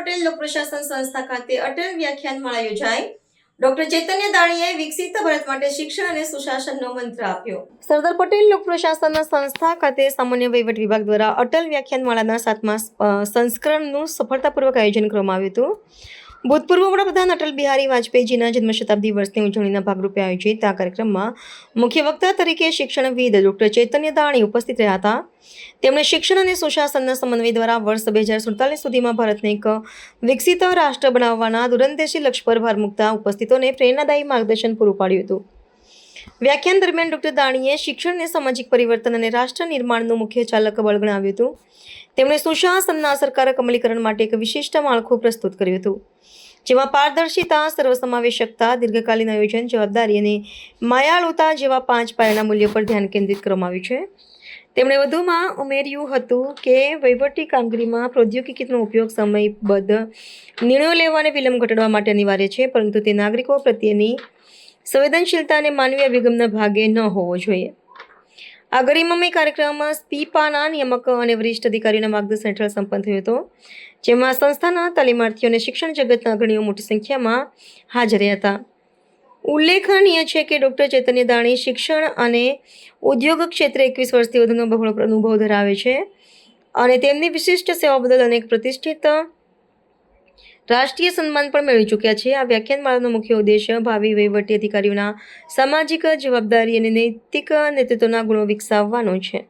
પટેલ લોક પ્રશાસન સંસ્થા ખાતે અટલ વ્યાખ્યાનમાળા યોજાઈ। ડોક્ટર ચૈતન્ય દાણીએ વિકસિત ભારત માટે શિક્ષણ અને સુશાસનનો મંત્ર આપ્યો। સરદાર પટેલ લોક પ્રશાસન સંસ્થા ખાતે સામાન્ય વહીવટ વિભાગ દ્વારા અટલ વ્યાખ્યાનમાળાના 7મા સંસ્કરણનું સફળતાપૂર્વક આયોજન કરવામાં આવ્યું હતું। ભૂતપૂર્વ વડાપ્રધાન અટલ બિહારી વાજપેયીજીના જન્મ શતાબ્દી વર્ષની ઉજવણીના ભાગરૂપે આયોજિત આ કાર્યક્રમમાં મુખ્ય વક્તા તરીકે શિક્ષણવિદ ડોક્ટર ચૈતન્ય દાણી ઉપસ્થિત રહ્યા હતા। તેમણે શિક્ષણ અને સુશાસનના સમન્વય દ્વારા વર્ષ 2047 સુધીમાં ભારતને એક વિકસિત રાષ્ટ્ર બનાવવાના દૂરંદેશી લક્ષ્ય પર ભાર મૂકતા ઉપસ્થિતોને પ્રેરણાદાયી માર્ગદર્શન પૂરું પાડ્યું હતું। વ્યાખ્યાન દરમિયાન ડોક્ટર દાણીએ શિક્ષણને સામાજિક પરિવર્તન અને રાષ્ટ્ર નિર્માણનું મુખ્ય ચાલક બળ ગણાવ્યું હતું। તેમણે સુશાસનના અસરકારક અમલીકરણ માટે એક વિશિષ્ટ માળખું પ્રસ્તુત કર્યું હતું, જેમાં પારદર્શિતા, સર્વસમાવેશકતા, દીર્ઘકાલીન આયોજન, જવાબદારી અને માયાળુતા જેવા 5 પાયાના મૂલ્યો પર ધ્યાન કેન્દ્રિત કરવામાં આવ્યું છે। તેમણે વધુમાં ઉમેર્યું હતું કે વહીવટી કામગીરીમાં પ્રૌદ્યોગિકીનો ઉપયોગ સમયબદ્ધ નિર્ણયો લેવા અને વિલંબ ઘટાડવા માટે અનિવાર્ય છે, પરંતુ તે નાગરિકો પ્રત્યેની સંવેદનશીલતા અને માનવીય અભિગમના ભાગે ન હોવો જોઈએ। આ ગરિમામય કાર્યક્રમ સ્પીપાના નિયામક અને વરિષ્ઠ અધિકારીઓના માર્ગદર્શન હેઠળ સંપન્ન થયો હતો, જેમાં સંસ્થાના તાલીમાર્થીઓ અને શિક્ષણ જગતના અગ્રણીઓ મોટી સંખ્યામાં હાજર રહ્યા હતા। ઉલ્લેખનીય છે કે ડોક્ટર ચૈતન્ય દાણી શિક્ષણ અને ઉદ્યોગ ક્ષેત્રે 21 વર્ષથી વધુનો બહોળો અનુભવ ધરાવે છે અને તેમની વિશિષ્ટ સેવા બદલ અનેક પ્રતિષ્ઠિત રાષ્ટ્રીય સન્માન પણ મેળવી ચૂક્યા છે। આ વ્યાખ્યાનમાળાનો મુખ્ય ઉદ્દેશ્ય ભાવિ વહીવટી અધિકારીઓના સામાજિક જવાબદારી અને નૈતિક નેતૃત્વના ગુણો વિકસાવવાનો છે।